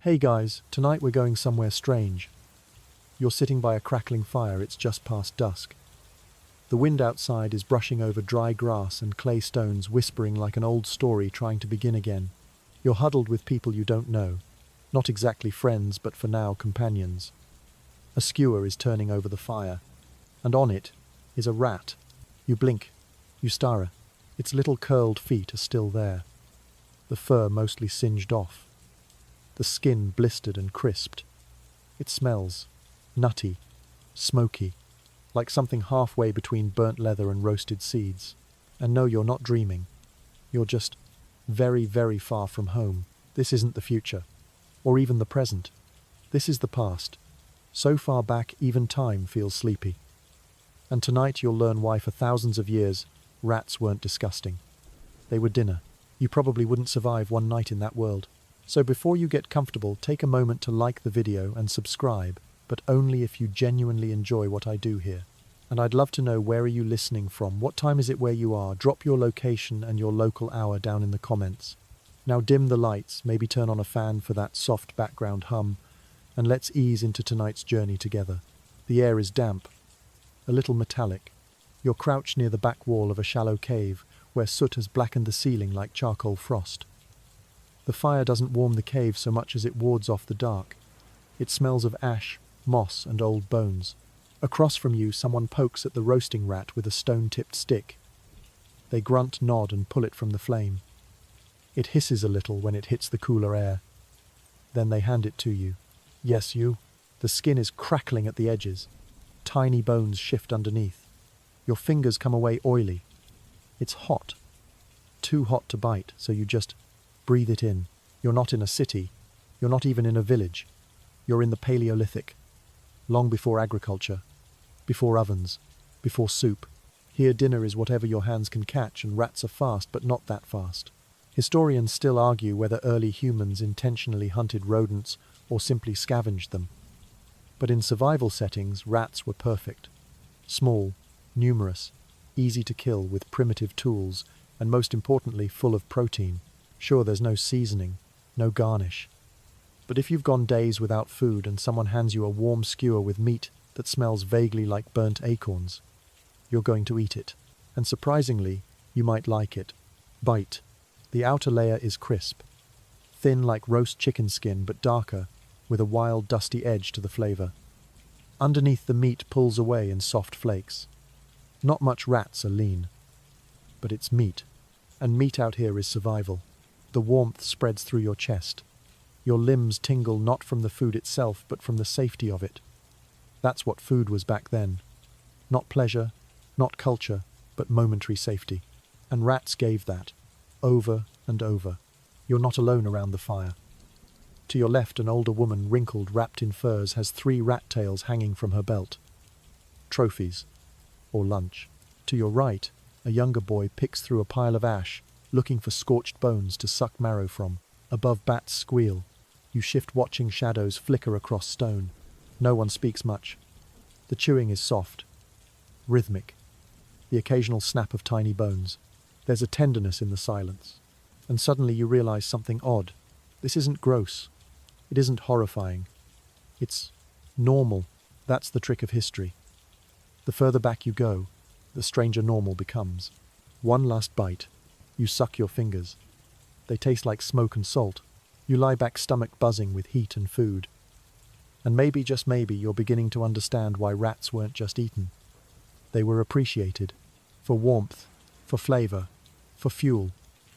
Hey guys, tonight we're going somewhere strange. You're sitting by a crackling fire, it's just past dusk. The wind outside is brushing over dry grass and clay stones, whispering like an old story trying to begin again. You're huddled with people you don't know. Not exactly friends, but for now companions. A skewer is turning over the fire, and on it is a rat. You blink, you stare. Its little curled feet are still there. The fur mostly singed off. The skin blistered and crisped. It smells nutty, smoky, like something halfway between burnt leather and roasted seeds. And no, you're not dreaming. You're just very, very far from home. This isn't the future, or even the present. This is the past. So far back, even time feels sleepy. And tonight you'll learn why for thousands of years, rats weren't disgusting. They were dinner. You probably wouldn't survive one night in that world. So before you get comfortable, take a moment to like the video and subscribe, but only if you genuinely enjoy what I do here. And I'd love to know, where are you listening from? What time is it where you are? Drop your location and your local hour down in the comments. Now dim the lights, maybe turn on a fan for that soft background hum, and let's ease into tonight's journey together. The air is damp, a little metallic. You're crouched near the back wall of a shallow cave where soot has blackened the ceiling like charcoal frost. The fire doesn't warm the cave so much as it wards off the dark. It smells of ash, moss, and old bones. Across from you, someone pokes at the roasting rat with a stone-tipped stick. They grunt, nod, and pull it from the flame. It hisses a little when it hits the cooler air. Then they hand it to you. Yes, you. The skin is crackling at the edges. Tiny bones shift underneath. Your fingers come away oily. It's hot. Too hot to bite, so you just breathe it in. You're not in a city. You're not even in a village. You're in the Paleolithic. Long before agriculture. Before ovens. Before soup. Here dinner is whatever your hands can catch, and rats are fast, but not that fast. Historians still argue whether early humans intentionally hunted rodents or simply scavenged them. But in survival settings, rats were perfect. Small, numerous, easy to kill with primitive tools, and most importantly, full of protein. Sure, there's no seasoning, no garnish. But if you've gone days without food and someone hands you a warm skewer with meat that smells vaguely like burnt acorns, you're going to eat it. And surprisingly, you might like it. Bite. The outer layer is crisp, thin like roast chicken skin but darker, with a wild dusty edge to the flavor. Underneath, the meat pulls away in soft flakes. Not much rats are lean. But it's meat. And meat out here is survival. The warmth spreads through your chest. Your limbs tingle not from the food itself, but from the safety of it. That's what food was back then. Not pleasure, not culture, but momentary safety. And rats gave that. Over and over. You're not alone around the fire. To your left, an older woman, wrinkled, wrapped in furs, has 3 rat tails hanging from her belt. Trophies. Or lunch. To your right, a younger boy picks through a pile of ash, looking for scorched bones to suck marrow from. Above, bats squeal. You shift, watching shadows flicker across stone. No one speaks much. The chewing is soft, rhythmic. The occasional snap of tiny bones. There's a tenderness in the silence. And suddenly you realize something odd. This isn't gross. It isn't horrifying. It's normal. That's the trick of history. The further back you go, the stranger normal becomes. One last bite. You suck your fingers. They taste like smoke and salt. You lie back, stomach buzzing with heat and food. And maybe, just maybe, you're beginning to understand why rats weren't just eaten. They were appreciated. For warmth, for flavor, for fuel,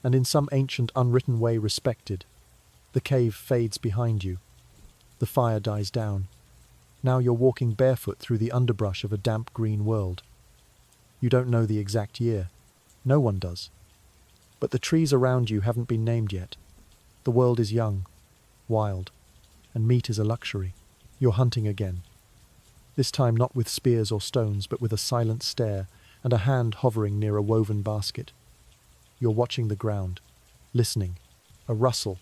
and in some ancient unwritten way respected. The cave fades behind you. The fire dies down. Now you're walking barefoot through the underbrush of a damp green world. You don't know the exact year. No one does. But the trees around you haven't been named yet. The world is young, wild, and meat is a luxury. You're hunting again. This time not with spears or stones, but with a silent stare and a hand hovering near a woven basket. You're watching the ground, listening. A rustle,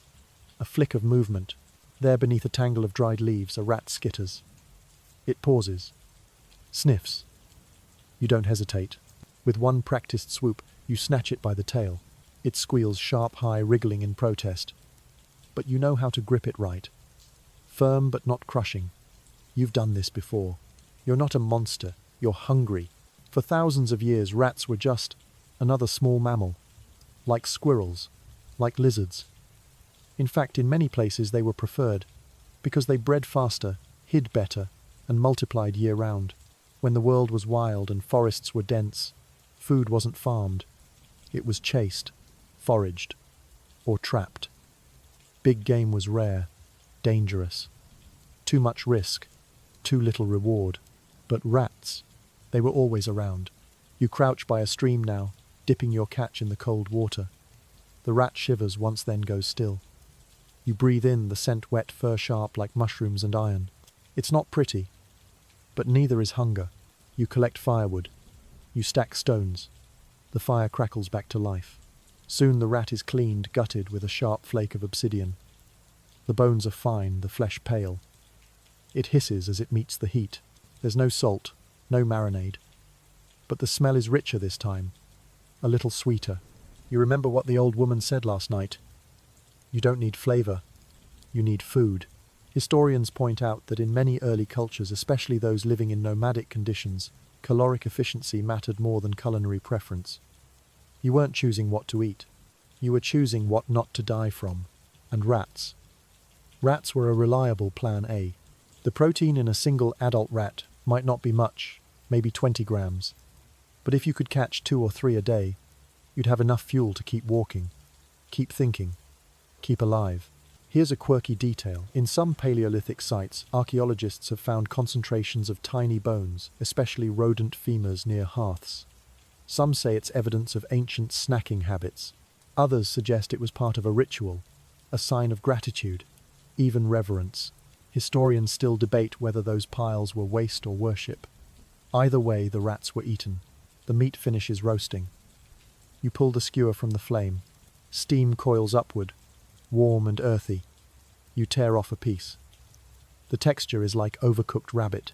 a flick of movement. There beneath a tangle of dried leaves, a rat skitters. It pauses, sniffs. You don't hesitate. With one practiced swoop, you snatch it by the tail. It squeals sharp, high, wriggling in protest. But you know how to grip it right. firm but not crushing. You've done this before. You're not a monster, you're hungry. For thousands of years, rats were just another small mammal, like squirrels, like lizards. In fact, in many places they were preferred, because they bred faster, hid better, and multiplied year-round. When the world was wild and forests were dense, food wasn't farmed. It was chased, foraged, or trapped. Big game was rare, dangerous. Too much risk, too little reward. But rats, they were always around. You crouch by a stream now, dipping your catch in the cold water. The rat shivers once then goes still. You breathe in the scent wet fur sharp like mushrooms and iron. It's not pretty, but neither is hunger. You collect firewood. You stack stones. The fire crackles back to life. Soon the rat is cleaned, gutted with a sharp flake of obsidian. The bones are fine, the flesh pale. It hisses as it meets the heat. There's no salt, no marinade. But the smell is richer this time, a little sweeter. You remember what the old woman said last night? You don't need flavor, you need food. Historians point out that in many early cultures, especially those living in nomadic conditions, caloric efficiency mattered more than culinary preference. You weren't choosing what to eat, you were choosing what not to die from. And rats. Rats were a reliable plan A. The protein in a single adult rat might not be much, maybe 20 grams. But if you could catch 2 or 3 a day, you'd have enough fuel to keep walking, keep thinking, keep alive. Here's a quirky detail. In some Paleolithic sites, archaeologists have found concentrations of tiny bones, especially rodent femurs near hearths. Some say it's evidence of ancient snacking habits. Others suggest it was part of a ritual, a sign of gratitude, even reverence. Historians still debate whether those piles were waste or worship. Either way, the rats were eaten. The meat finishes roasting. You pull the skewer from the flame. Steam coils upward, warm and earthy. You tear off a piece. The texture is like overcooked rabbit,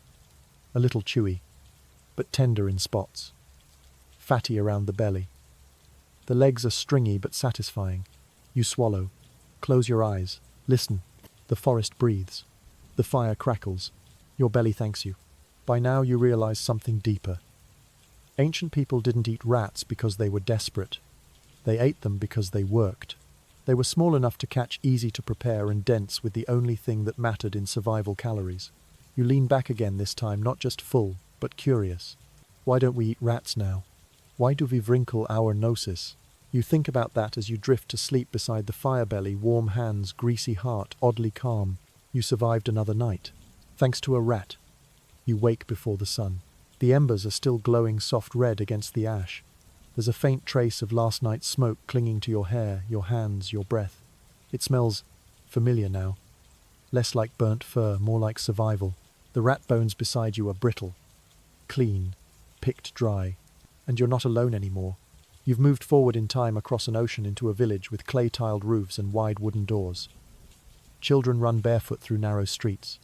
a little chewy, but tender in spots, fatty around the belly. The legs are stringy but satisfying. You swallow, close your eyes, listen. The forest breathes. The fire crackles. Your belly thanks you. By now you realize something deeper. Ancient people didn't eat rats because they were desperate. They ate them because they worked. They were small enough to catch, easy to prepare, and dense with the only thing that mattered in survival: calories. You lean back again this time, not just full, but curious. Why don't we eat rats now? Why do we wrinkle our noses? You think about that as you drift to sleep beside the fire belly, warm hands, greasy heart, oddly calm. You survived another night, thanks to a rat. You wake before the sun. The embers are still glowing soft red against the ash. There's a faint trace of last night's smoke clinging to your hair, your hands, your breath. It smells familiar now. Less like burnt fur, more like survival. The rat bones beside you are brittle, clean, picked dry. And you're not alone anymore. You've moved forward in time across an ocean into a village with clay-tiled roofs and wide wooden doors. Children run barefoot through narrow streets.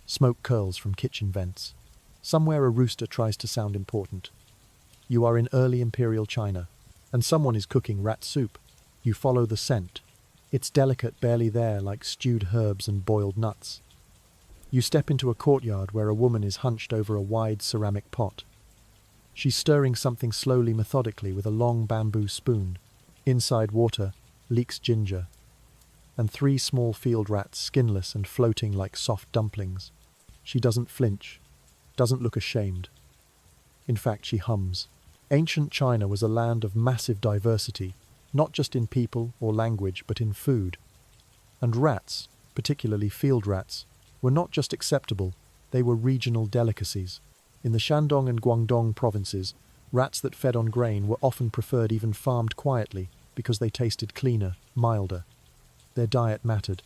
Smoke curls from kitchen vents. Somewhere a rooster tries to sound important. You are in early imperial China, and someone is cooking rat soup. You follow the scent. It's delicate, barely there, like stewed herbs and boiled nuts. You step into a courtyard where a woman is hunched over a wide ceramic pot. She's stirring something slowly, methodically, with a long bamboo spoon. Inside water leaks ginger, and 3 small field rats, skinless and floating like soft dumplings. She doesn't flinch, doesn't look ashamed. In fact, she hums. Ancient China was a land of massive diversity, not just in people or language, but in food. And rats, particularly field rats, were not just acceptable, they were regional delicacies. In the Shandong and Guangdong provinces, rats that fed on grain were often preferred, even farmed quietly, because they tasted cleaner, milder. Their diet mattered.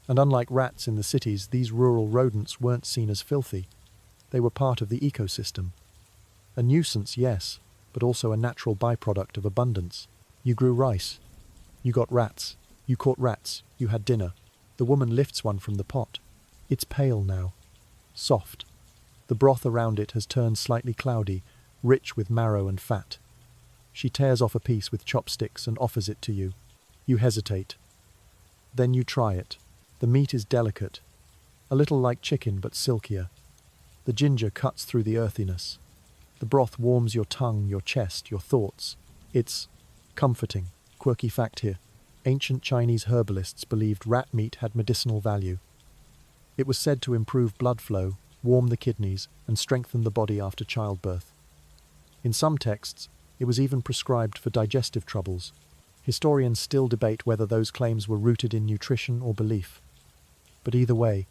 And unlike rats in the cities, these rural rodents weren't seen as filthy. They were part of the ecosystem. A nuisance, yes, but also a natural byproduct of abundance. You grew rice. You got rats. You caught rats. You had dinner. The woman lifts one from the pot. It's pale now. Soft. The broth around it has turned slightly cloudy, rich with marrow and fat. She tears off a piece with chopsticks and offers it to you. You hesitate. Then you try it. The meat is delicate, a little like chicken but silkier. The ginger cuts through the earthiness. The broth warms your tongue, your chest, your thoughts. It's comforting. Quirky fact here. Ancient Chinese herbalists believed rat meat had medicinal value. It was said to improve blood flow, warm the kidneys, and strengthen the body after childbirth. In some texts, it was even prescribed for digestive troubles. Historians still debate whether those claims were rooted in nutrition or belief. But either way,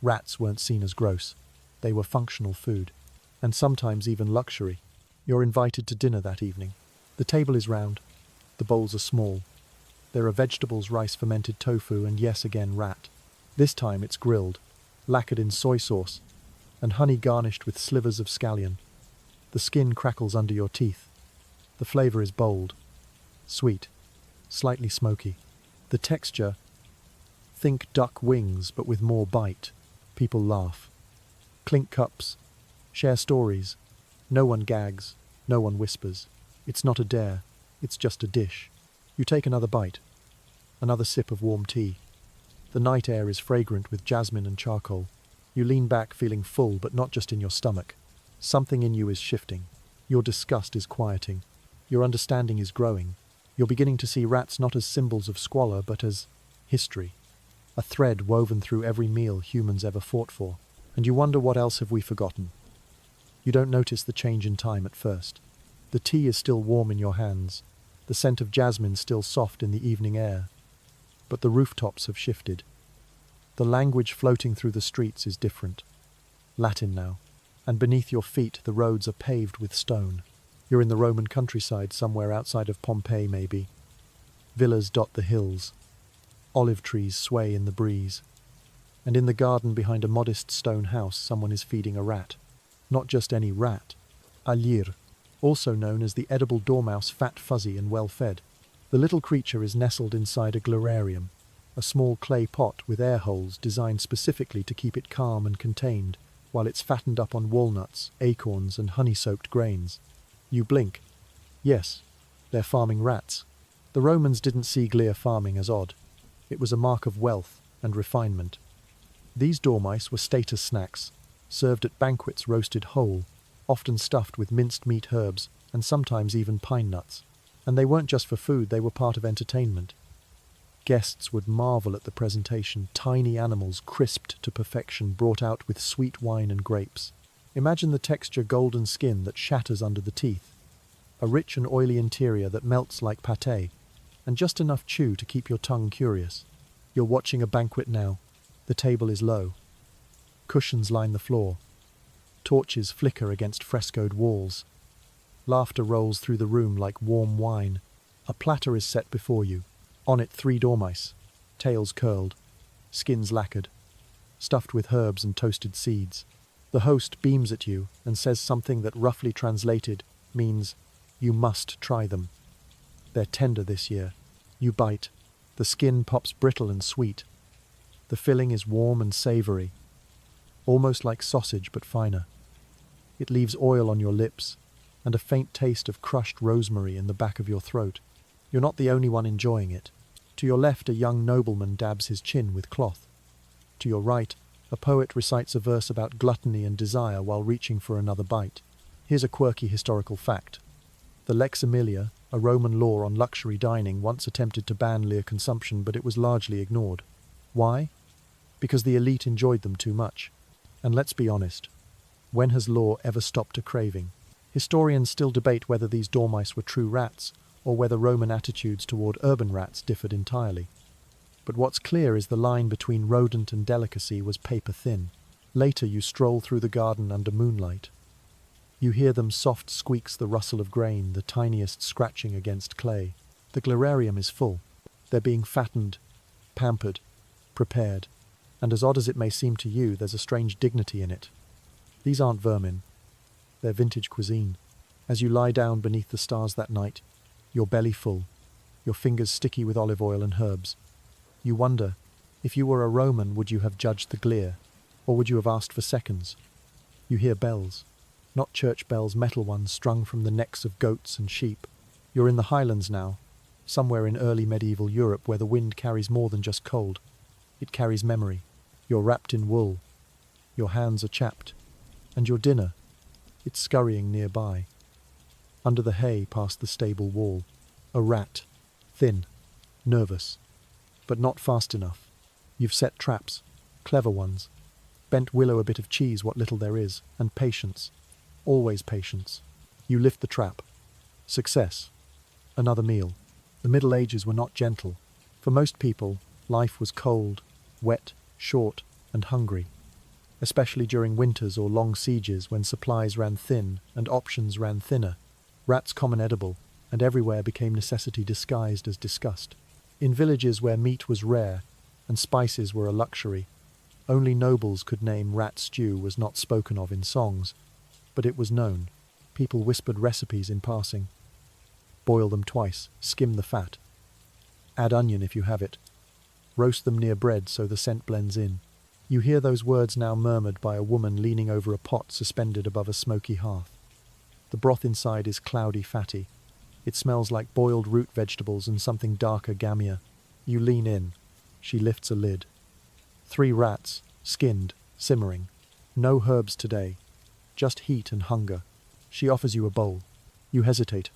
rats weren't seen as gross. They were functional food, and sometimes even luxury. You're invited to dinner that evening. The table is round. The bowls are small. There are vegetables, rice, fermented tofu, and yes again rat. This time it's grilled, lacquered in soy sauce, and honey garnished with slivers of scallion. The skin crackles under your teeth. The flavor is bold, sweet, slightly smoky. The texture, think duck wings but with more bite. People laugh. Clink cups, share stories. No one gags, no one whispers. It's not a dare, it's just a dish. You take another bite, another sip of warm tea. The night air is fragrant with jasmine and charcoal. You lean back feeling full, but not just in your stomach. Something in you is shifting. Your disgust is quieting. Your understanding is growing. You're beginning to see rats not as symbols of squalor, but as history. A thread woven through every meal humans ever fought for. And you wonder, what else have we forgotten? You don't notice the change in time at first. The tea is still warm in your hands. The scent of jasmine still soft in the evening air. But the rooftops have shifted. The language floating through the streets is different. Latin now. And beneath your feet the roads are paved with stone. You're in the Roman countryside, somewhere outside of Pompeii maybe. Villas dot the hills. Olive trees sway in the breeze. And in the garden behind a modest stone house someone is feeding a rat. Not just any rat. Alir, also known as the edible dormouse, fat, fuzzy and well fed. The little creature is nestled inside a glorarium, a small clay pot with air holes designed specifically to keep it calm and contained, while it's fattened up on walnuts, acorns and honey-soaked grains. You blink. Yes, they're farming rats. The Romans didn't see glir farming as odd. It was a mark of wealth and refinement. These dormice were status snacks, served at banquets roasted whole, often stuffed with minced meat, herbs, and sometimes even pine nuts. And they weren't just for food, they were part of entertainment. Guests would marvel at the presentation, tiny animals crisped to perfection, brought out with sweet wine and grapes. Imagine the texture, golden skin that shatters under the teeth, a rich and oily interior that melts like pâté, and just enough chew to keep your tongue curious. You're watching a banquet now. The table is low. Cushions line the floor. Torches flicker against frescoed walls. Laughter rolls through the room like warm wine. A platter is set before you. On it 3 dormice, tails curled, skins lacquered, stuffed with herbs and toasted seeds. The host beams at you and says something that, roughly translated, means, "You must try them. They're tender this year." You bite. The skin pops brittle and sweet. The filling is warm and savory, almost like sausage but finer. It leaves oil on your lips and a faint taste of crushed rosemary in the back of your throat. You're not the only one enjoying it. To your left, a young nobleman dabs his chin with cloth. To your right, a poet recites a verse about gluttony and desire while reaching for another bite. Here's a quirky historical fact. The Lex Aemilia, a Roman law on luxury dining, once attempted to ban Lear consumption, but it was largely ignored. Why? Because the elite enjoyed them too much. And let's be honest, when has law ever stopped a craving? Historians still debate whether these dormice were true rats, or whether Roman attitudes toward urban rats differed entirely. But what's clear is the line between rodent and delicacy was paper thin. Later you stroll through the garden under moonlight. You hear them soft squeaks, the rustle of grain, the tiniest scratching against clay. The glorarium is full. They're being fattened, pampered, prepared. And as odd as it may seem to you, there's a strange dignity in it. These aren't vermin. They're vintage cuisine. As you lie down beneath the stars that night, your belly full, your fingers sticky with olive oil and herbs, you wonder, if you were a Roman, would you have judged the glir, or would you have asked for seconds? You hear bells. Not church bells, metal ones strung from the necks of goats and sheep. You're in the Highlands now, somewhere in early medieval Europe where the wind carries more than just cold. It carries memory. You're wrapped in wool, your hands are chapped, and your dinner, it's scurrying nearby. Under the hay past the stable wall, a rat, thin, nervous, but not fast enough. You've set traps, clever ones. Bent willow a bit of cheese, what little there is, and patience. Always patience. You lift the trap. Success. Another meal. The Middle Ages were not gentle. For most people, life was cold, wet, short, and hungry. Especially during winters or long sieges when supplies ran thin and options ran thinner. Rats common edible, and everywhere became necessity disguised as disgust. In villages where meat was rare and spices were a luxury, only nobles could name rat stew was not spoken of in songs, but it was known. People whispered recipes in passing. Boil them twice, skim the fat. Add onion if you have it. Roast them near bread so the scent blends in. You hear those words now murmured by a woman leaning over a pot suspended above a smoky hearth. The broth inside is cloudy fatty. It smells like boiled root vegetables and something darker gamier. You lean in. She lifts a lid. 3 rats, skinned, simmering. No herbs today. Just heat and hunger. She offers you a bowl. You hesitate.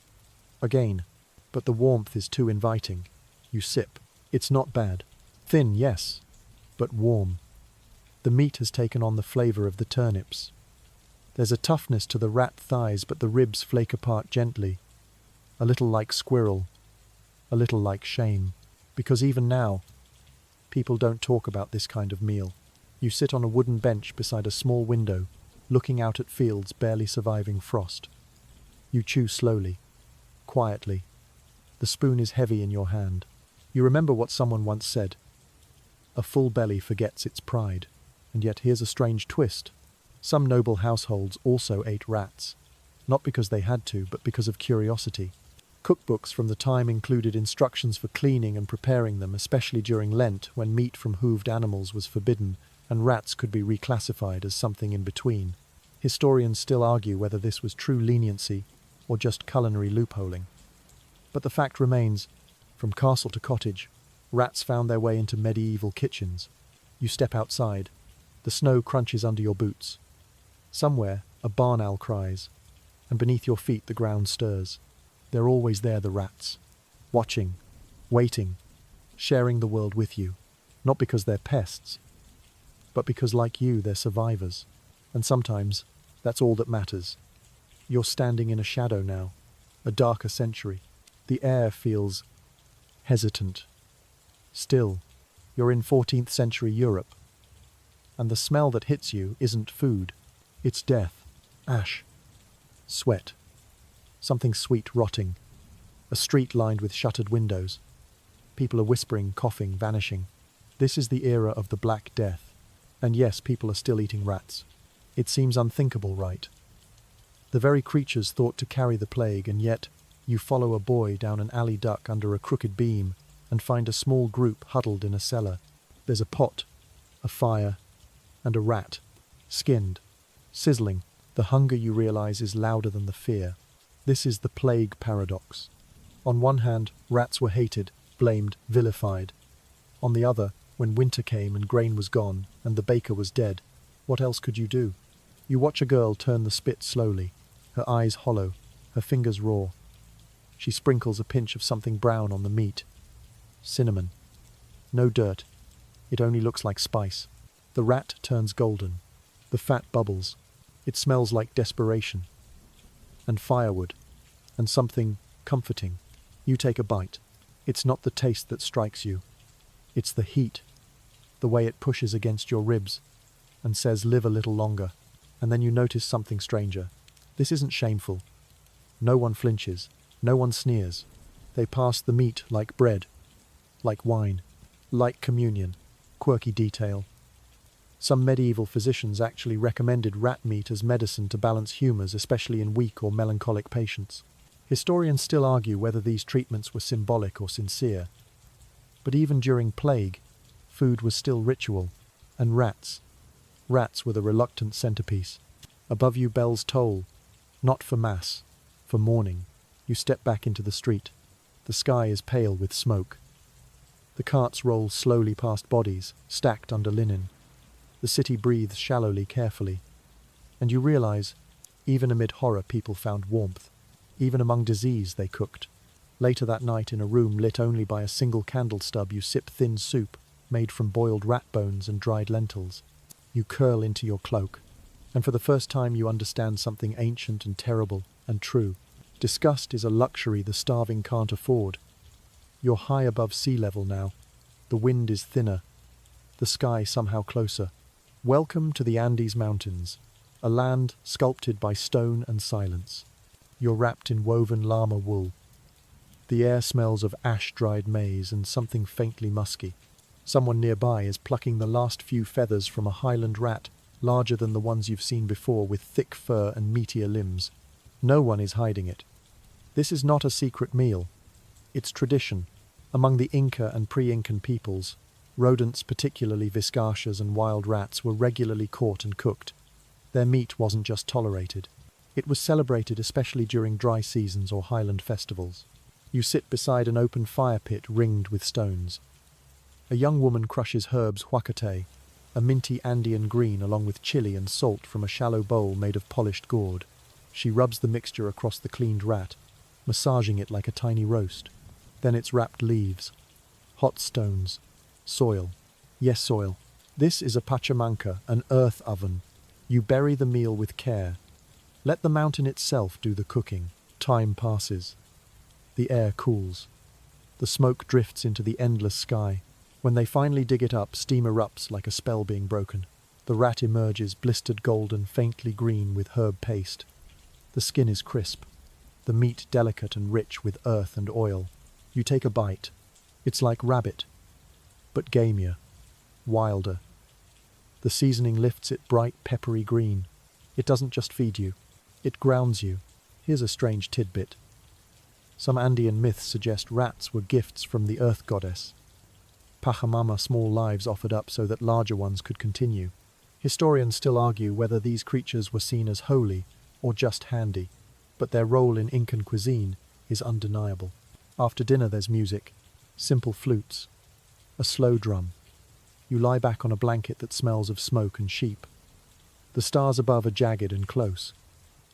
Again. But the warmth is too inviting. You sip. It's not bad. Thin, yes, but warm. The meat has taken on the flavour of the turnips. There's a toughness to the rat thighs, but the ribs flake apart gently. A little like squirrel. A little like shame. Because even now, people don't talk about this kind of meal. You sit on a wooden bench beside a small window, looking out at fields barely surviving frost. You chew slowly, quietly. The spoon is heavy in your hand. You remember what someone once said. A full belly forgets its pride. And yet here's a strange twist. Some noble households also ate rats. Not because they had to, but because of curiosity. Cookbooks from the time included instructions for cleaning and preparing them, especially during Lent, when meat from hooved animals was forbidden, and rats could be reclassified as something in between. Historians still argue whether this was true leniency or just culinary loopholing. But the fact remains, from castle to cottage, rats found their way into medieval kitchens. You step outside. The snow crunches under your boots. Somewhere, a barn owl cries, and beneath your feet the ground stirs. They're always there, the rats. Watching, waiting, sharing the world with you. Not because they're pests, but because, like you, they're survivors. And sometimes, that's all that matters. You're standing in a shadow now, a darker century. The air feels hesitant. Still, you're in 14th century Europe. And the smell that hits you isn't food. It's death, ash, sweat, something sweet rotting, a street lined with shuttered windows. People are whispering, coughing, vanishing. This is the era of the Black Death. And yes, people are still eating rats. It seems unthinkable, right? The very creatures thought to carry the plague, and yet you follow a boy down an alley duck under a crooked beam and find a small group huddled in a cellar. There's a pot, a fire, and a rat, skinned, sizzling. The hunger, you realize, is louder than the fear. This is the plague paradox. On one hand, rats were hated, blamed, vilified. On the other, when winter came and grain was gone and the baker was dead, what else could you do? You watch a girl turn the spit slowly, her eyes hollow, her fingers raw. She sprinkles a pinch of something brown on the meat. Cinnamon. No dirt. It only looks like spice. The rat turns golden. The fat bubbles. It smells like desperation. And firewood. And something comforting. You take a bite. It's not the taste that strikes you. It's the heat. The way it pushes against your ribs and says, live a little longer. And then you notice something stranger. This isn't shameful. No one flinches. No one sneers. They pass the meat like bread. Like wine. Like communion. Quirky detail. Some medieval physicians actually recommended rat meat as medicine to balance humours, especially in weak or melancholic patients. Historians still argue whether these treatments were symbolic or sincere. But even during plague, food was still ritual. And rats were the reluctant centerpiece. Above you bells toll, not for mass, for mourning. You step back into the street. The sky is pale with smoke. The carts roll slowly past bodies, stacked under linen. The city breathes shallowly, carefully. And you realize, even amid horror, people found warmth. Even among disease, they cooked. Later that night, in a room lit only by a single candle stub, you sip thin soup made from boiled rat bones and dried lentils. You curl into your cloak. And for the first time, you understand something ancient and terrible and true. Disgust is a luxury the starving can't afford. You're high above sea level now. The wind is thinner. The sky somehow closer. Welcome to the Andes Mountains, a land sculpted by stone and silence. You're wrapped in woven llama wool. The air smells of ash-dried maize and something faintly musky. Someone nearby is plucking the last few feathers from a highland rat, larger than the ones you've seen before, with thick fur and meatier limbs. No one is hiding it. This is not a secret meal. It's tradition. Among the Inca and pre-Incan peoples, rodents, particularly viscachas and wild rats, were regularly caught and cooked. Their meat wasn't just tolerated. It was celebrated, especially during dry seasons or highland festivals. You sit beside an open fire pit ringed with stones. A young woman crushes herbs huacate, a minty Andean green, along with chili and salt from a shallow bowl made of polished gourd. She rubs the mixture across the cleaned rat, massaging it like a tiny roast. Then it's wrapped leaves, hot stones, soil. Yes, soil. This is a pachamanca, an earth oven. You bury the meal with care. Let the mountain itself do the cooking. Time passes. The air cools. The smoke drifts into the endless sky. When they finally dig it up, steam erupts like a spell being broken. The rat emerges, blistered golden, faintly green with herb paste. The skin is crisp. The meat delicate and rich with earth and oil. You take a bite. It's like rabbit, but gamier, wilder. The seasoning lifts it bright, peppery green. It doesn't just feed you. It grounds you. Here's a strange tidbit. Some Andean myths suggest rats were gifts from the earth goddess. Pachamama, small lives offered up so that larger ones could continue. Historians still argue whether these creatures were seen as holy or just handy, but their role in Incan cuisine is undeniable. After dinner there's music, simple flutes, a slow drum. You lie back on a blanket that smells of smoke and sheep. The stars above are jagged and close.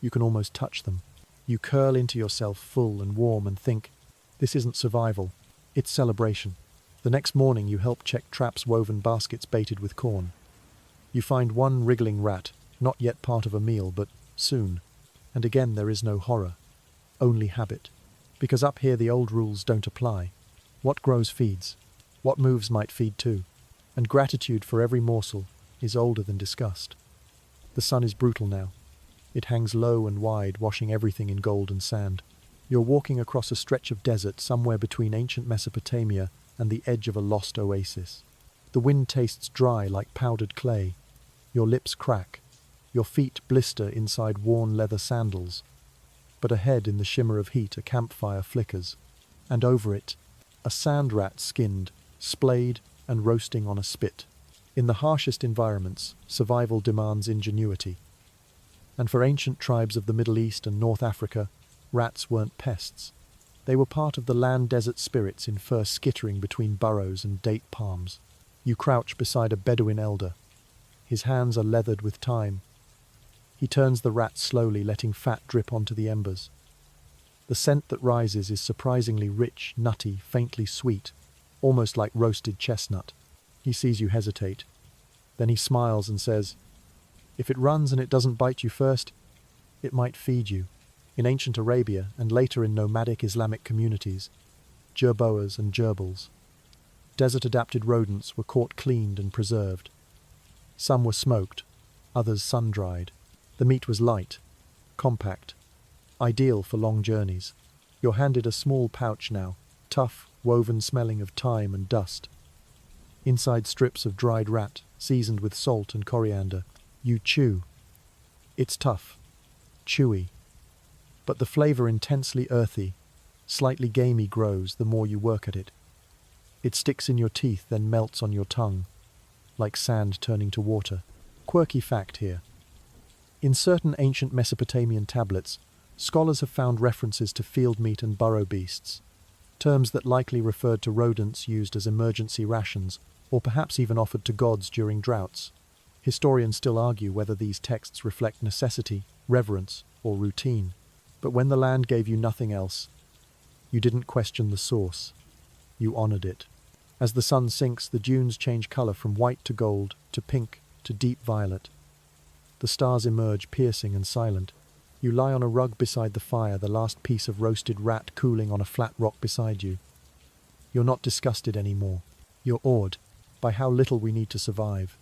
You can almost touch them. You curl into yourself full and warm and think, this isn't survival, it's celebration. The next morning you help check traps, woven baskets baited with corn. You find one wriggling rat, not yet part of a meal, but soon. And again there is no horror, only habit. Because up here the old rules don't apply. What grows feeds. What moves might feed too. And gratitude for every morsel is older than disgust. The sun is brutal now. It hangs low and wide, washing everything in gold and sand. You're walking across a stretch of desert somewhere between ancient Mesopotamia and the edge of a lost oasis. The wind tastes dry like powdered clay. Your lips crack. Your feet blister inside worn leather sandals. But ahead, in the shimmer of heat, a campfire flickers. And over it, a sand rat skinned, splayed, and roasting on a spit. In the harshest environments, survival demands ingenuity. And for ancient tribes of the Middle East and North Africa, rats weren't pests. They were part of the land-desert spirits in fur skittering between burrows and date palms. You crouch beside a Bedouin elder. His hands are leathered with time. He turns the rat slowly, letting fat drip onto the embers. The scent that rises is surprisingly rich, nutty, faintly sweet, almost like roasted chestnut. He sees you hesitate. Then he smiles and says, "If it runs and it doesn't bite you first, it might feed you." In ancient Arabia, and later in nomadic Islamic communities, jerboas and gerbils, desert-adapted rodents, were caught, cleaned and preserved. Some were smoked, others sun-dried. The meat was light, compact, ideal for long journeys. You're handed a small pouch now, tough, woven, smelling of thyme and dust. Inside strips of dried rat, seasoned with salt and coriander. You chew. It's tough, chewy, but the flavor intensely earthy, slightly gamey grows the more you work at it. It sticks in your teeth, then melts on your tongue, like sand turning to water. Quirky fact here. In certain ancient Mesopotamian tablets, scholars have found references to field meat and burrow beasts, terms that likely referred to rodents used as emergency rations, or perhaps even offered to gods during droughts. Historians still argue whether these texts reflect necessity, reverence, or routine. But when the land gave you nothing else, you didn't question the source. You honored it. As the sun sinks, the dunes change color from white to gold, to pink, to deep violet. The stars emerge, piercing and silent. You lie on a rug beside the fire, the last piece of roasted rat cooling on a flat rock beside you. You're not disgusted anymore. You're awed by how little we need to survive,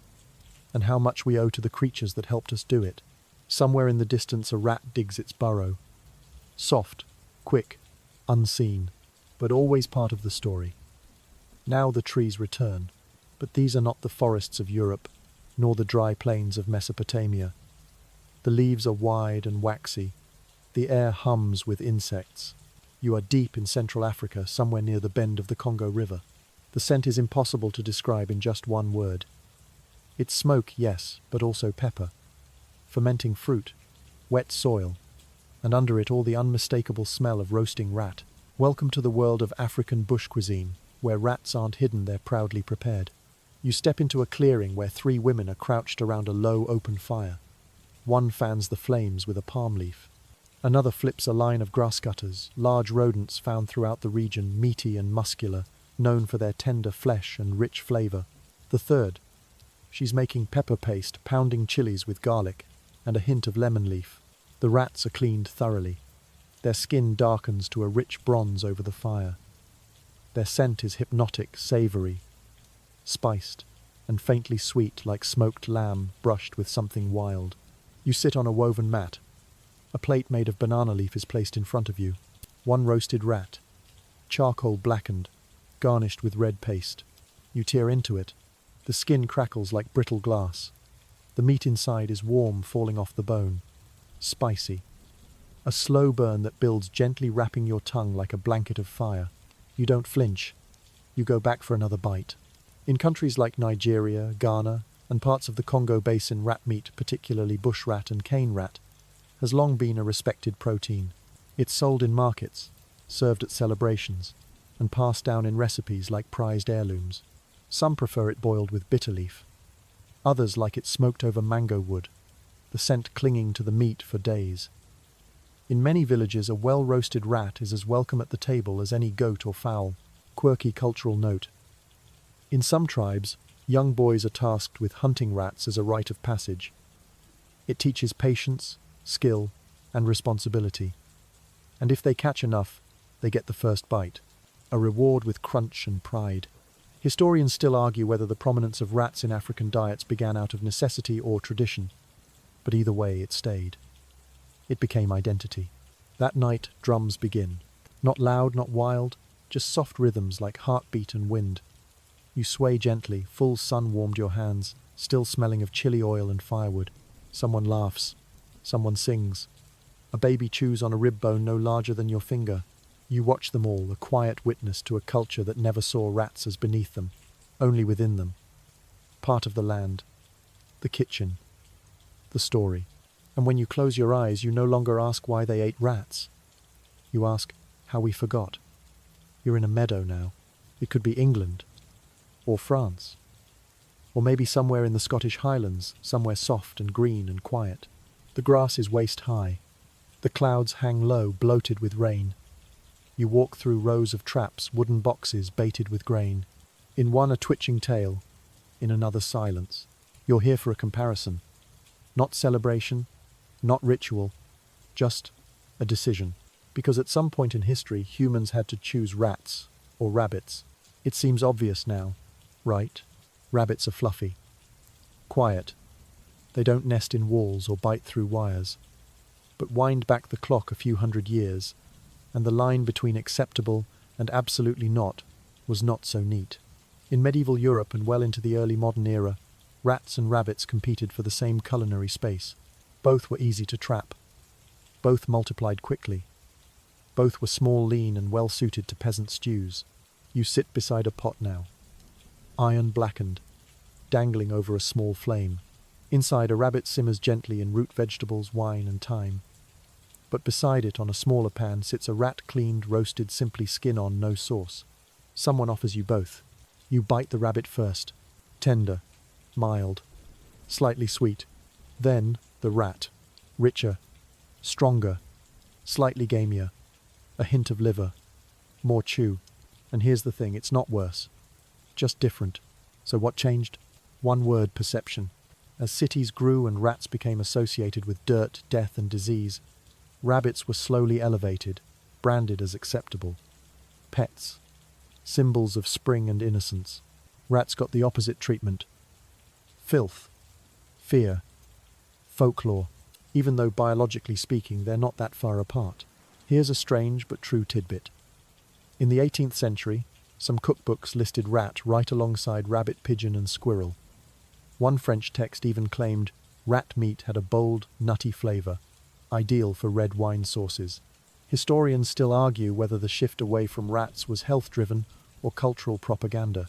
and how much we owe to the creatures that helped us do it. Somewhere in the distance a rat digs its burrow. Soft, quick, unseen, but always part of the story. Now the trees return, but these are not the forests of Europe, nor the dry plains of Mesopotamia. The leaves are wide and waxy. The air hums with insects. You are deep in Central Africa, somewhere near the bend of the Congo River. The scent is impossible to describe in just one word. It's smoke, yes, but also pepper, fermenting fruit, wet soil, and under it all the unmistakable smell of roasting rat. Welcome to the world of African bush cuisine, where rats aren't hidden, they're proudly prepared. You step into a clearing where 3 women are crouched around a low, open fire. One fans the flames with a palm leaf. Another flips a line of grass cutters, large rodents found throughout the region, meaty and muscular, known for their tender flesh and rich flavor. The third, she's making pepper paste, pounding chilies with garlic and a hint of lemon leaf. The rats are cleaned thoroughly. Their skin darkens to a rich bronze over the fire. Their scent is hypnotic, savory, spiced, and faintly sweet like smoked lamb brushed with something wild. You sit on a woven mat. A plate made of banana leaf is placed in front of you. 1 roasted rat, charcoal blackened, garnished with red paste. You tear into it. The skin crackles like brittle glass. The meat inside is warm, falling off the bone. Spicy. A slow burn that builds, gently wrapping your tongue like a blanket of fire. You don't flinch. You go back for another bite. In countries like Nigeria, Ghana, and parts of the Congo Basin, rat meat, particularly bush rat and cane rat, has long been a respected protein. It's sold in markets, served at celebrations, and passed down in recipes like prized heirlooms. Some prefer it boiled with bitter leaf. Others like it smoked over mango wood, the scent clinging to the meat for days. In many villages, a well-roasted rat is as welcome at the table as any goat or fowl. Quirky cultural note. In some tribes, young boys are tasked with hunting rats as a rite of passage. It teaches patience, skill, and responsibility. And if they catch enough, they get the first bite, a reward with crunch and pride. Historians still argue whether the prominence of rats in African diets began out of necessity or tradition, but either way it stayed. It became identity. That night, drums begin. Not loud, not wild, just soft rhythms like heartbeat and wind. You sway gently, full sun-warmed your hands, still smelling of chili oil and firewood. Someone laughs. Someone sings. A baby chews on a rib bone no larger than your finger. You watch them all, a quiet witness to a culture that never saw rats as beneath them, only within them. Part of the land, the kitchen, the story. And when you close your eyes, you no longer ask why they ate rats. You ask how we forgot. You're in a meadow now. It could be England, or France, or maybe somewhere in the Scottish Highlands, somewhere soft and green and quiet. The grass is waist-high. The clouds hang low, bloated with rain. You walk through rows of traps, wooden boxes baited with grain. In one a twitching tail, in another silence. You're here for a comparison. Not celebration, not ritual, just a decision. Because at some point in history, humans had to choose rats or rabbits. It seems obvious now, right? Rabbits are fluffy, quiet. They don't nest in walls or bite through wires. But wind back the clock a few hundred years, and the line between acceptable and absolutely not was not so neat. In medieval Europe and well into the early modern era, rats and rabbits competed for the same culinary space. Both were easy to trap. Both multiplied quickly. Both were small, lean, and well-suited to peasant stews. You sit beside a pot now, iron blackened, dangling over a small flame. Inside, a rabbit simmers gently in root vegetables, wine, and thyme. But beside it, on a smaller pan, sits a rat cleaned, roasted, simply skin on, no sauce. Someone offers you both. You bite the rabbit first. Tender, mild, slightly sweet. Then, the rat. Richer, stronger, slightly gamier, a hint of liver, more chew. And here's the thing, it's not worse, just different. So what changed? One word: perception. As cities grew and rats became associated with dirt, death and disease, rabbits were slowly elevated, branded as acceptable. Pets, symbols of spring and innocence. Rats got the opposite treatment. Filth, fear, folklore, even though biologically speaking they're not that far apart. Here's a strange but true tidbit. In the 18th century, some cookbooks listed rat right alongside rabbit, pigeon and squirrel. One French text even claimed rat meat had a bold, nutty flavour, ideal for red wine sauces. Historians still argue whether the shift away from rats was health-driven or cultural propaganda.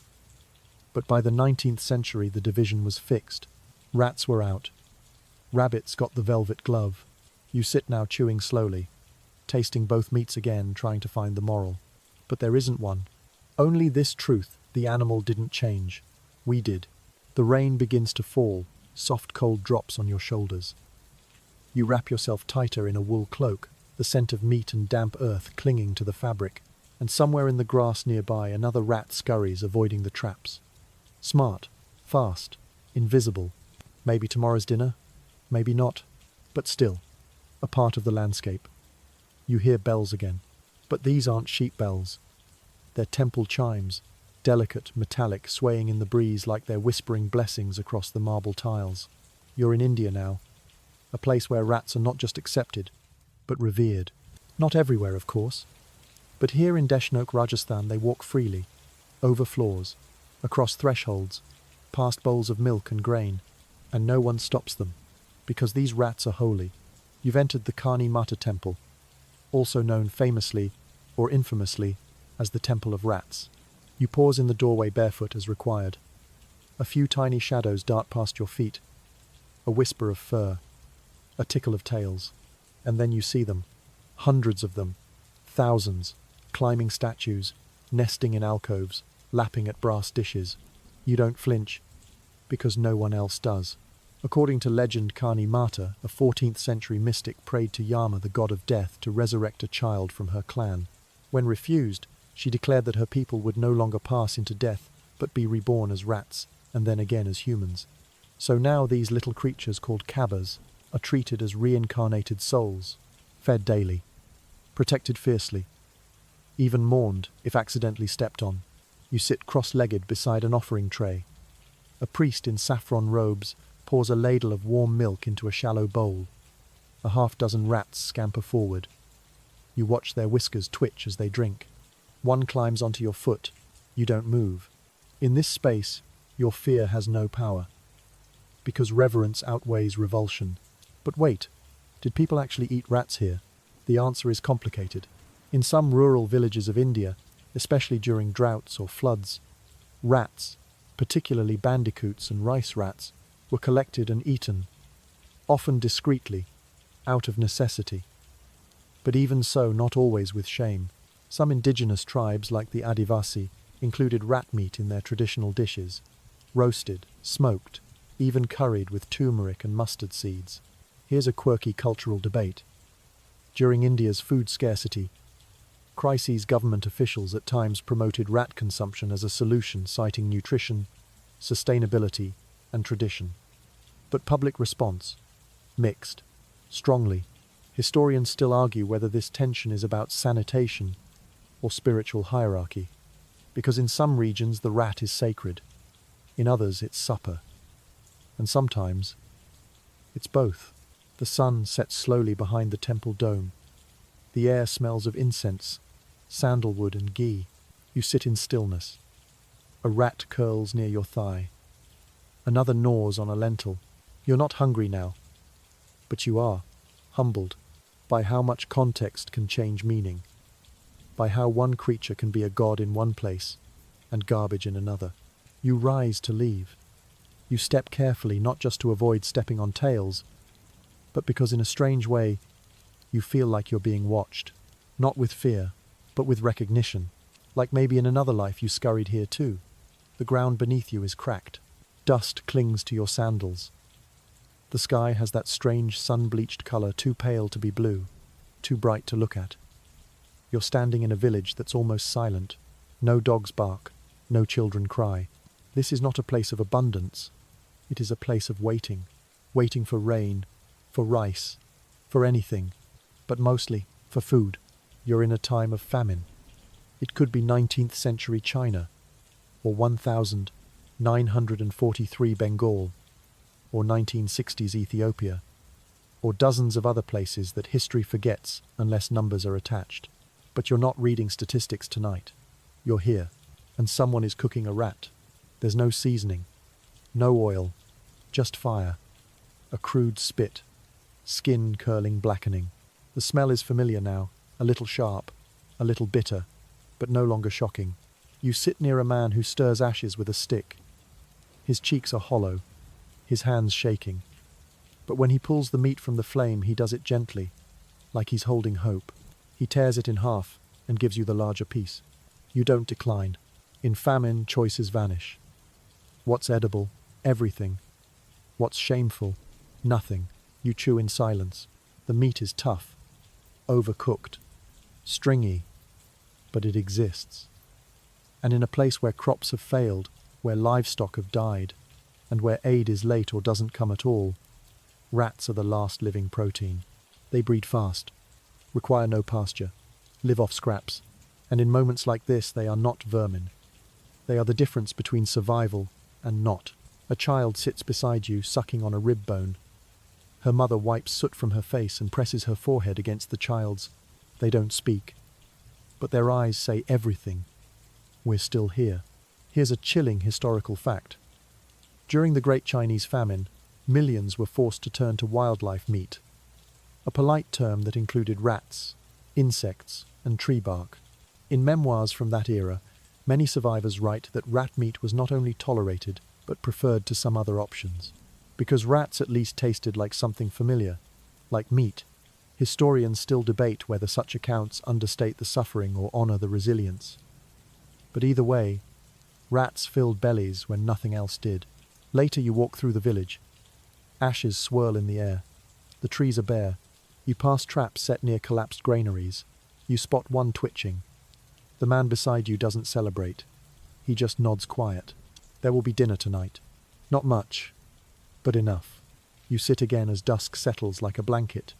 But by the 19th century the division was fixed. Rats were out. Rabbits got the velvet glove. You sit now chewing slowly, tasting both meats again, trying to find the moral. But there isn't one. Only this truth: the animal didn't change. We did. The rain begins to fall, soft cold drops on your shoulders. You wrap yourself tighter in a wool cloak, the scent of meat and damp earth clinging to the fabric, and somewhere in the grass nearby another rat scurries, avoiding the traps. Smart, fast, invisible. Maybe tomorrow's dinner, maybe not, but still, a part of the landscape. You hear bells again, but these aren't sheep bells. They're temple chimes, delicate, metallic, swaying in the breeze like they're whispering blessings across the marble tiles. You're in India now, a place where rats are not just accepted, but revered. Not everywhere, of course, but here in Deshnok, Rajasthan, they walk freely, over floors, across thresholds, past bowls of milk and grain, and no one stops them, because these rats are holy. You've entered the Kani Mata temple, also known famously or infamously as the Temple of Rats. You pause in the doorway barefoot as required. A few tiny shadows dart past your feet, a whisper of fur, a tickle of tails, and then you see them, hundreds of them, thousands, climbing statues, nesting in alcoves, lapping at brass dishes. You don't flinch, because no one else does. According to legend, Kani Mata, a 14th century mystic, prayed to Yama, the god of death, to resurrect a child from her clan. When refused, she declared that her people would no longer pass into death, but be reborn as rats, and then again as humans. So now these little creatures called kabbas are treated as reincarnated souls, fed daily, protected fiercely, even mourned if accidentally stepped on. You sit cross-legged beside an offering tray. A priest in saffron robes pours a ladle of warm milk into a shallow bowl. A half-dozen rats scamper forward. You watch their whiskers twitch as they drink. One climbs onto your foot. You don't move. In this space, your fear has no power, because reverence outweighs revulsion. But wait, did people actually eat rats here? The answer is complicated. In some rural villages of India, especially during droughts or floods, rats, particularly bandicoots and rice rats, were collected and eaten, often discreetly, out of necessity. But even so, not always with shame. Some indigenous tribes, like the Adivasi, included rat meat in their traditional dishes, roasted, smoked, even curried with turmeric and mustard seeds. Here's a quirky cultural debate. During India's food scarcity crises, government officials at times promoted rat consumption as a solution, citing nutrition, sustainability, and tradition. But public response? Mixed. Strongly. Historians still argue whether this tension is about sanitation or spiritual hierarchy, because in some regions the rat is sacred, in others it's supper, and sometimes it's both. The sun sets slowly behind the temple dome. The air smells of incense, sandalwood and ghee. You sit in stillness. A rat curls near your thigh. Another gnaws on a lentil. You're not hungry now, but you are humbled by how much context can change meaning, by how one creature can be a god in one place and garbage in another. You rise to leave. You step carefully, not just to avoid stepping on tails, but because in a strange way you feel like you're being watched, not with fear, but with recognition, like maybe in another life you scurried here too. The ground beneath you is cracked. Dust clings to your sandals. The sky has that strange sun-bleached color, too pale to be blue, too bright to look at. You're standing in a village that's almost silent. No dogs bark, no children cry. This is not a place of abundance. It is a place of waiting. Waiting for rain, for rice, for anything, but mostly for food. You're in a time of famine. It could be 19th century China, or 1943 Bengal, or 1960s Ethiopia, or dozens of other places that history forgets unless numbers are attached. But you're not reading statistics tonight. You're here, and someone is cooking a rat. There's no seasoning, no oil, just fire, a crude spit, skin curling blackening. The smell is familiar now, a little sharp, a little bitter, but no longer shocking. You sit near a man who stirs ashes with a stick. His cheeks are hollow, his hands shaking. But when he pulls the meat from the flame, he does it gently, like he's holding hope. He tears it in half and gives you the larger piece. You don't decline. In famine, choices vanish. What's edible? Everything. What's shameful? Nothing. You chew in silence. The meat is tough, overcooked, stringy, but it exists. And in a place where crops have failed, where livestock have died, and where aid is late or doesn't come at all, rats are the last living protein. They breed fast, require no pasture, live off scraps, and in moments like this they are not vermin. They are the difference between survival and not. A child sits beside you, sucking on a rib bone. Her mother wipes soot from her face and presses her forehead against the child's. They don't speak, but their eyes say everything. We're still here. Here's a chilling historical fact. During the Great Chinese Famine, millions were forced to turn to wildlife meat, a polite term that included rats, insects, and tree bark. In memoirs from that era, many survivors write that rat meat was not only tolerated, but preferred to some other options. Because rats at least tasted like something familiar, like meat. Historians still debate whether such accounts understate the suffering or honor the resilience. But either way, rats filled bellies when nothing else did. Later you walk through the village. Ashes swirl in the air. The trees are bare. You pass traps set near collapsed granaries. You spot one twitching. The man beside you doesn't celebrate. He just nods quiet. There will be dinner tonight. Not much, but enough. You sit again as dusk settles like a blanket.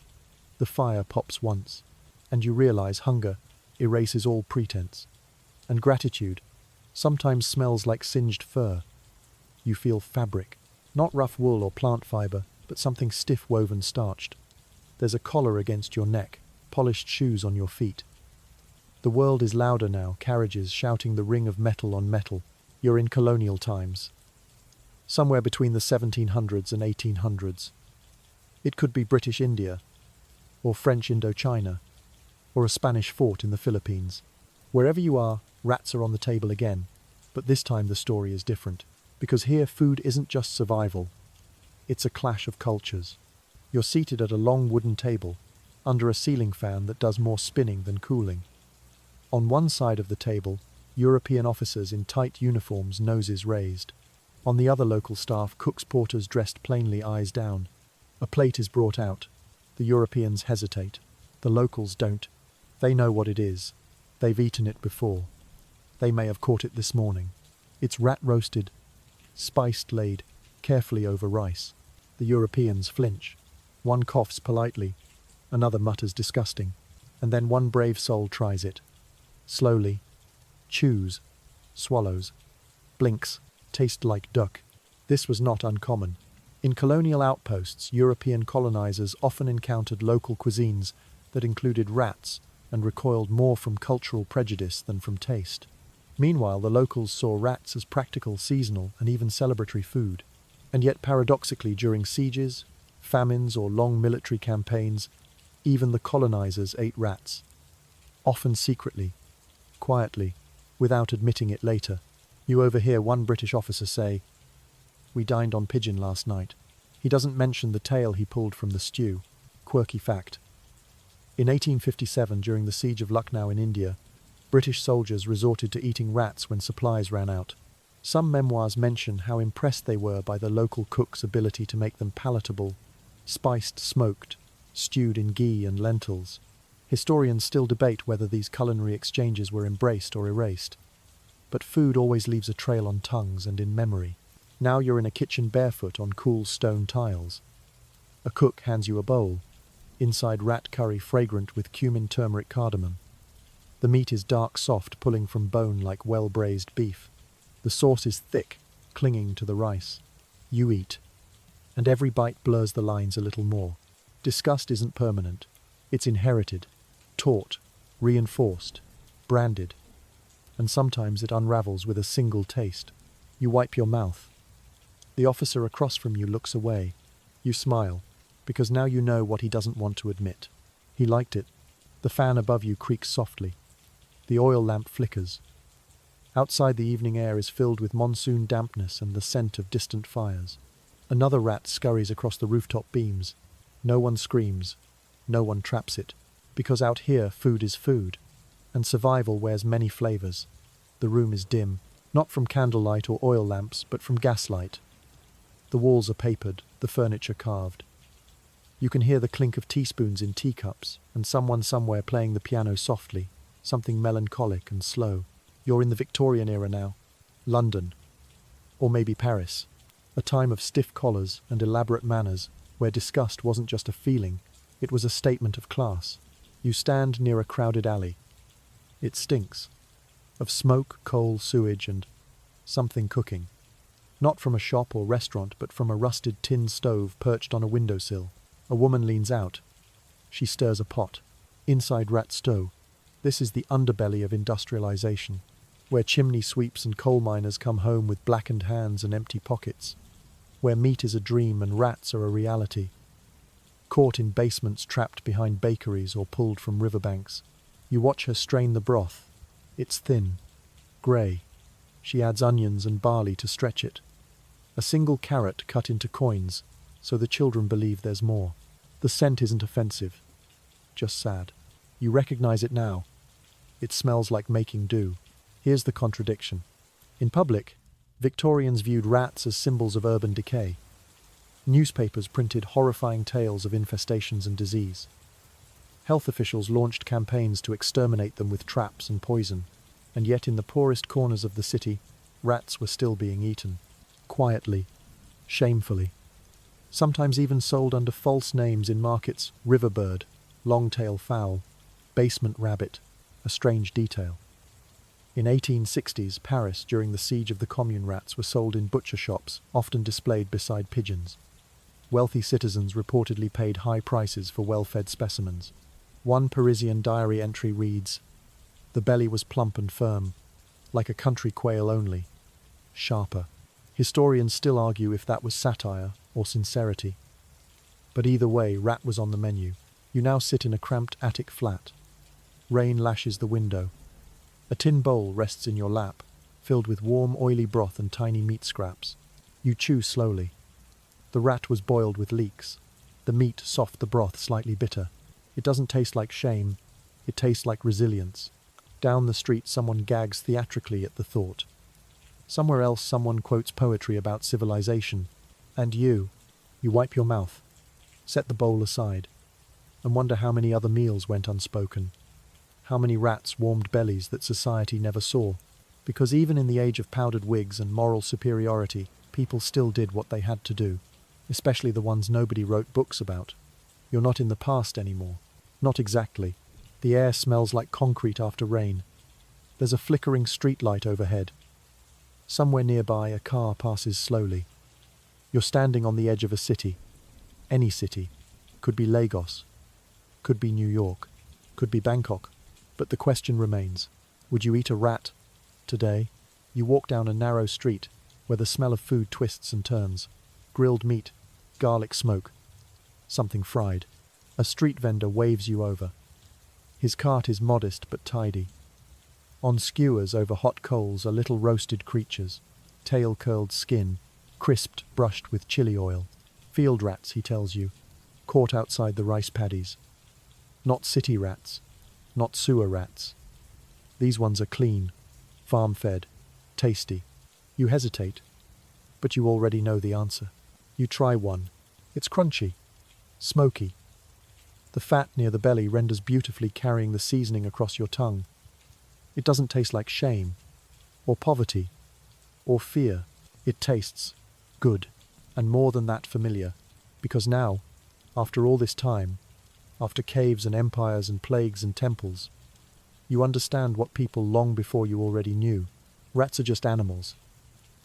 The fire pops once, and you realize hunger erases all pretense. And gratitude sometimes smells like singed fur. You feel fabric, not rough wool or plant fiber, but something stiff woven starched. There's a collar against your neck, polished shoes on your feet. The world is louder now, carriages shouting the ring of metal on metal. You're in colonial times, somewhere between the 1700s and 1800s. It could be British India, or French Indochina, or a Spanish fort in the Philippines. Wherever you are, rats are on the table again, but this time the story is different, because here food isn't just survival, it's a clash of cultures. You're seated at a long wooden table, under a ceiling fan that does more spinning than cooling. On one side of the table, European officers in tight uniforms, noses raised. On the other, local staff, cooks, porters dressed plainly, eyes down. A plate is brought out. The Europeans hesitate. The locals don't. They know what it is. They've eaten it before. They may have caught it this morning. It's rat roasted, spiced, laid carefully over rice. The Europeans flinch. One coughs politely. Another mutters disgusting. And then one brave soul tries it. Slowly. Chews. Swallows. Blinks. Taste like duck. This was not uncommon. In colonial outposts, European colonizers often encountered local cuisines that included rats and recoiled more from cultural prejudice than from taste. Meanwhile, the locals saw rats as practical, seasonal, and even celebratory food. And yet, paradoxically, during sieges, famines, or long military campaigns, even the colonizers ate rats. Often secretly, quietly, without admitting it later. You overhear one British officer say, "We dined on pigeon last night." He doesn't mention the tail he pulled from the stew. Quirky fact. In 1857, during the siege of Lucknow in India, British soldiers resorted to eating rats when supplies ran out. Some memoirs mention how impressed they were by the local cook's ability to make them palatable, spiced, smoked, stewed in ghee and lentils. Historians still debate whether these culinary exchanges were embraced or erased. But food always leaves a trail on tongues and in memory. Now you're in a kitchen barefoot on cool stone tiles. A cook hands you a bowl. Inside rat curry fragrant with cumin, turmeric, cardamom. The meat is dark soft, pulling from bone like well-braised beef. The sauce is thick, clinging to the rice. You eat. And every bite blurs the lines a little more. Disgust isn't permanent. It's inherited, taught, reinforced, branded. And sometimes it unravels with a single taste. You wipe your mouth. The officer across from you looks away. You smile, because now you know what he doesn't want to admit. He liked it. The fan above you creaks softly. The oil lamp flickers. Outside, the evening air is filled with monsoon dampness and the scent of distant fires. Another rat scurries across the rooftop beams. No one screams. No one traps it. Because out here, food is food. And survival wears many flavors. The room is dim, not from candlelight or oil lamps, but from gaslight. The walls are papered, the furniture carved. You can hear the clink of teaspoons in teacups, and someone somewhere playing the piano softly, something melancholic and slow. You're in the Victorian era now. London. Or maybe Paris. A time of stiff collars and elaborate manners, where disgust wasn't just a feeling, it was a statement of class. You stand near a crowded alley. It stinks. Of smoke, coal, sewage, and something cooking. Not from a shop or restaurant, but from a rusted tin stove perched on a windowsill. A woman leans out. She stirs a pot. Inside rat stow. This is the underbelly of industrialization, where chimney sweeps and coal miners come home with blackened hands and empty pockets, where meat is a dream and rats are a reality. Caught in basements, trapped behind bakeries or pulled from riverbanks. You watch her strain the broth. It's thin, grey. She adds onions and barley to stretch it. A single carrot cut into coins, so the children believe there's more. The scent isn't offensive, just sad. You recognize it now. It smells like making do. Here's the contradiction. In public, Victorians viewed rats as symbols of urban decay. Newspapers printed horrifying tales of infestations and disease. Health officials launched campaigns to exterminate them with traps and poison, and yet in the poorest corners of the city, rats were still being eaten. Quietly, shamefully. Sometimes even sold under false names in markets: riverbird, long-tail fowl, basement rabbit, a strange detail. In 1860s Paris, during the siege of the Commune, rats were sold in butcher shops, often displayed beside pigeons. Wealthy citizens reportedly paid high prices for well-fed specimens. One Parisian diary entry reads, "The belly was plump and firm, like a country quail only, sharper." Historians still argue if that was satire or sincerity. But either way, rat was on the menu. You now sit in a cramped attic flat. Rain lashes the window. A tin bowl rests in your lap, filled with warm, oily broth and tiny meat scraps. You chew slowly. The rat was boiled with leeks. The meat soft, the broth slightly bitter. It doesn't taste like shame. It tastes like resilience. Down the street, someone gags theatrically at the thought. Somewhere else, someone quotes poetry about civilization. And you wipe your mouth, set the bowl aside, and wonder how many other meals went unspoken. How many rats warmed bellies that society never saw. Because even in the age of powdered wigs and moral superiority, people still did what they had to do. Especially the ones nobody wrote books about. You're not in the past anymore. Not exactly. The air smells like concrete after rain. There's a flickering streetlight overhead. Somewhere nearby, a car passes slowly. You're standing on the edge of a city. Any city. Could be Lagos. Could be New York. Could be Bangkok. But the question remains. Would you eat a rat today? You walk down a narrow street where the smell of food twists and turns. Grilled meat, garlic smoke, something fried. A street vendor waves you over. His cart is modest but tidy. On skewers over hot coals are little roasted creatures, tail-curled skin, crisped, brushed with chili oil. Field rats, he tells you, caught outside the rice paddies. Not city rats, not sewer rats. These ones are clean, farm-fed, tasty. You hesitate, but you already know the answer. You try one. It's crunchy, smoky. The fat near the belly renders beautifully, carrying the seasoning across your tongue. It doesn't taste like shame, or poverty, or fear. It tastes good, and more than that, familiar, because now, after all this time, after caves and empires and plagues and temples, you understand what people long before you already knew. Rats are just animals,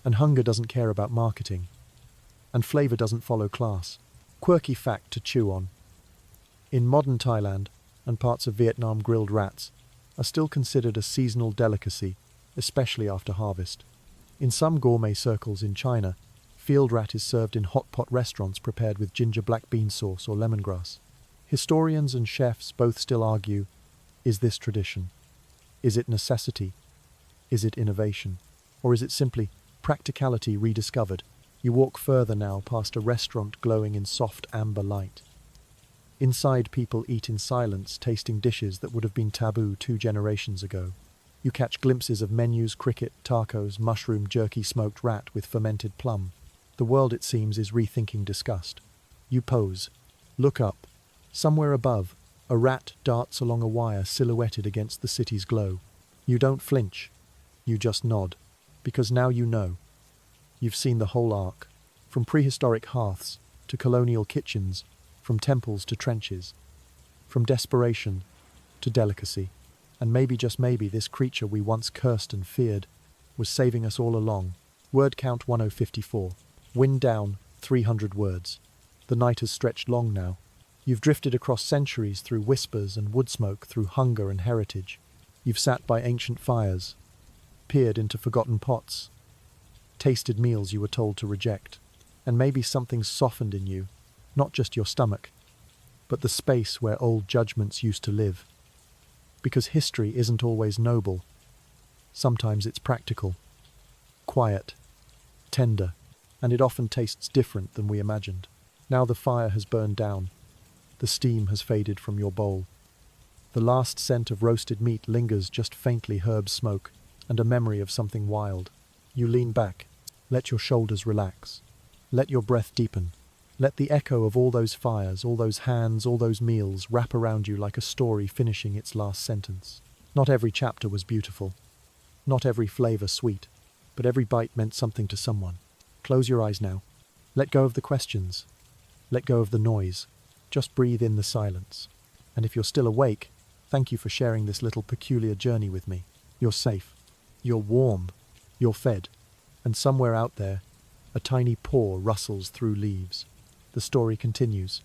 and hunger doesn't care about marketing, and flavor doesn't follow class. Quirky fact to chew on. In modern Thailand and parts of Vietnam, grilled rats are still considered a seasonal delicacy, especially after harvest. In some gourmet circles in China, field rat is served in hot pot restaurants prepared with ginger black bean sauce or lemongrass. Historians and chefs both still argue, is this tradition? Is it necessity? Is it innovation? Or is it simply practicality rediscovered? You walk further now past a restaurant glowing in soft amber light. Inside, people eat in silence, tasting dishes that would have been taboo 2 generations ago. You catch glimpses of menus, cricket, tacos, mushroom, jerky, smoked rat with fermented plum. The world, it seems, is rethinking disgust. You pose. Look up. Somewhere above, a rat darts along a wire silhouetted against the city's glow. You don't flinch. You just nod. Because now you know. You've seen the whole arc. From prehistoric hearths to colonial kitchens, from temples to trenches, from desperation to delicacy. And maybe, just maybe, this creature we once cursed and feared was saving us all along. Word count 1054. Wind down 300 words. The night has stretched long now. You've drifted across centuries through whispers and wood smoke, through hunger and heritage. You've sat by ancient fires, peered into forgotten pots, tasted meals you were told to reject. And maybe something's softened in you, not just your stomach, but the space where old judgments used to live. Because history isn't always noble. Sometimes it's practical, quiet, tender, and it often tastes different than we imagined. Now the fire has burned down. The steam has faded from your bowl. The last scent of roasted meat lingers, just faintly, herb smoke, and a memory of something wild. You lean back. Let your shoulders relax. Let your breath deepen. Let the echo of all those fires, all those hands, all those meals wrap around you like a story finishing its last sentence. Not every chapter was beautiful. Not every flavor sweet. But every bite meant something to someone. Close your eyes now. Let go of the questions. Let go of the noise. Just breathe in the silence. And if you're still awake, thank you for sharing this little peculiar journey with me. You're safe. You're warm. You're fed. And somewhere out there, a tiny paw rustles through leaves. The story continues.